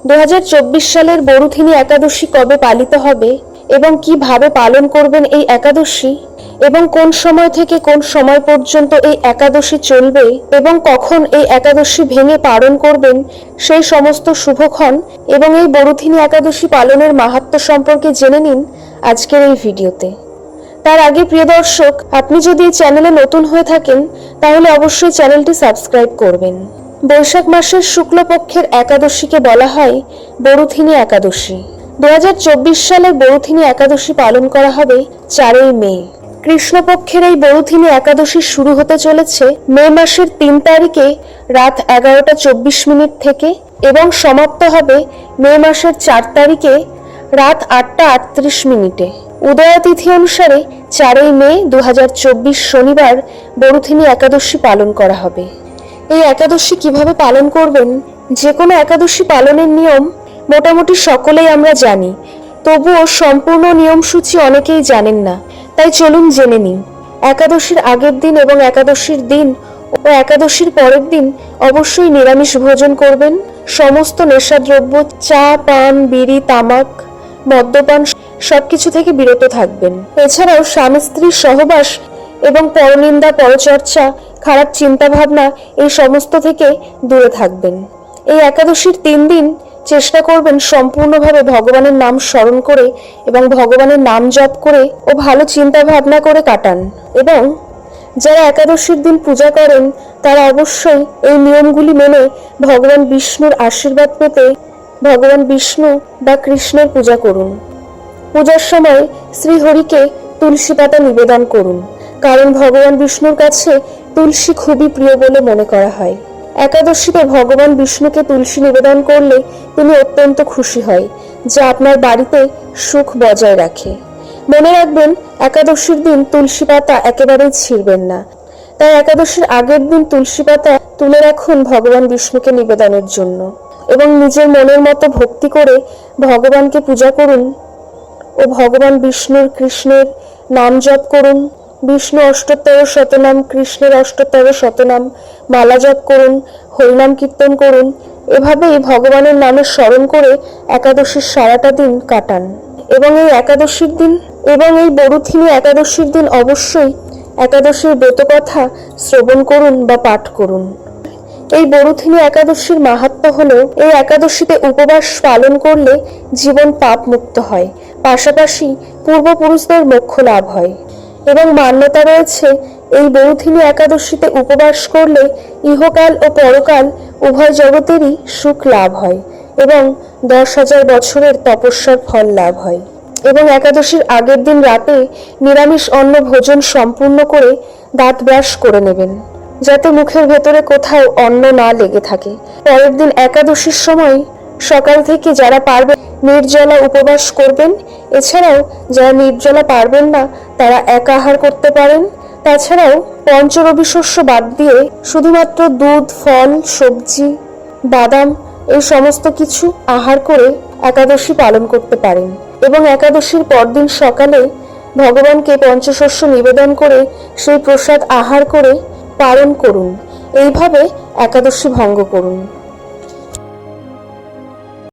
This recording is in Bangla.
2024 সালের বরুথিনী একাদশী কবে পালিত হবে এবং কিভাবে পালন করবেন এই একাদশী এবং কোন সময় থেকে কোন সময় পর্যন্ত এই একাদশী চলবে এবং কখন এই একাদশী ভেঙে পালন করবেন সেই সমস্ত শুভক্ষণ এবং এই বরুথিনী একাদশী পালনের মাহাত্ম্য সম্পর্কে জেনে নিন আজকের এই ভিডিওতে। তার আগে প্রিয় দর্শক, আপনি যদি এই চ্যানেলে নতুন হয়ে থাকেন তাহলে অবশ্যই চ্যানেলটি সাবস্ক্রাইব করবেন। বৈশাখ মাসের শুক্লপক্ষের একাদশীকে বলা হয় বরুথিনী একাদশী। 2024 সালের বরুথিনী একাদশী পালন করা হবে 4ই মে। কৃষ্ণপক্ষের এই বরুথিনী একাদশী শুরু হতে চলেছে মে মাসের 3 তারিখে রাত 11:24 থেকে এবং সমাপ্ত হবে মে মাসের 4 তারিখে রাত 8:38। উদয়া তিথি অনুসারে 4ই মে 2024 শনিবার বরুথিনী একাদশী পালন করা হবে। এই একাদশী কিভাবে পালন করবেন? যে কোনো একাদশী পালনের নিয়ম মোটামুটি সকলেই আমরা জানি, তবুও সম্পূর্ণ নিয়মসূচি অনেকেই জানেন না, তাই চলুন জেনে নিই। একাদশীর আগের দিন এবং একাদশীর দিন ও একাদশীর পরের দিন অবশ্যই নিরামিষ ভোজন করবেন। সমস্ত নেশাদ্রব্য, চা, পান, বিড়ি, তামাক, মদ্যপান সবকিছু থেকে বিরত থাকবেন। এছাড়াও স্বামী স্ত্রীর সহবাস এবং পরনিন্দা, পরচর্চা, খারাপ চিন্তাভাবনা এই সমস্ত থেকে দূরে থাকবেন। এই একাদশীর 3 দিন চেষ্টা করবেন সম্পূর্ণভাবে ভগবানের নাম স্মরণ করে এবং ভগবানের নাম জপ করে ও ভালো চিন্তা ভাবনা করে কাটান। এবং যারা একাদশীর দিন পূজা করেন তারা অবশ্যই এই নিয়মগুলি মেনে ভগবান বিষ্ণুর আশীর্বাদ পেতে ভগবান বিষ্ণু বা কৃষ্ণের পূজা করুন। পূজার সময় শ্রীহরিকে তুলসী পাতা নিবেদন করুন, কারণ ভগবান বিষ্ণুর কাছে তুলসী খুবই প্রিয় বলে মনে করা হয়। একাদশীতে ভগবান বিষ্ণুকে তুলসী নিবেদন করলে তিনি অত্যন্ত খুশি হয়, যা আপনার বাড়িতে সুখ বজায় রাখে। মনে রাখবেন, একাদশীর দিন তুলসী পাতা একেবারেই ছিঁড়বেন না। তাই একাদশীর আগের দিন তুলসী পাতা তুলে রাখুন ভগবান বিষ্ণুকে নিবেদনের জন্য এবং নিজের মনের মতো ভক্তি করে ভগবানকে পূজা করুন ও ভগবান বিষ্ণুর, কৃষ্ণের নাম জপ করুন। বিষ্ণু অষ্টোত্তর শতনাম, কৃষ্ণের অষ্টোত্তর শতনাম মালা জপ করুন, হরিনাম কীর্তন করুন। এভাবেই ভগবানের নামে স্মরণ করে একাদশীর সারাটা দিন কাটান। এবং এই একাদশীর দিন এবং এই বরুথিনী একাদশীর দিন অবশ্যই একাদশীর ব্রতকথা শ্রবণ করুন বা পাঠ করুন। এই বরুথিনী একাদশীর মাহাত্ম্য হলো, এই একাদশীতে উপবাস পালন করলে জীবন পাপ মুক্ত হয়, পাশাপাশি পূর্বপুরুষদের মোক্ষ লাভ হয়। এবং মান্যতা রয়েছে এই বরুথিনী একাদশীতে উপবাস করলে ইহকাল ও পরকাল উভয় জগতেরই সুখ লাভ হয় এবং 10,000 বছরের তপস্যার ফল লাভ হয়। এবং একাদশীর আগের দিন রাতে নিরামিষ অন্ন ভোজন সম্পূর্ণ করে দাঁত ব্রাশ করে নেবেন, যাতে মুখের ভেতরে কোথাও অন্ন না লেগে থাকে। পরের দিন একাদশীর সময় সকাল থেকে যারা পারবেন নির্জলা উপবাস করবেন। এছাড়াও যারা নির্জলা পারবেন না তারা একা আহার করতে পারেন। তাছাড়াও পঞ্চরবি শস্য বাদ দিয়ে শুধুমাত্র দুধ, ফল, সবজি, বাদাম এই সমস্ত কিছু আহার করে একাদশী পালন করতে পারেন। এবং একাদশীর পরদিন সকালে ভগবানকে পঞ্চশস্য নিবেদন করে সেই প্রসাদ আহার করে পালন করুন। এইভাবে একাদশী ভঙ্গ করুন।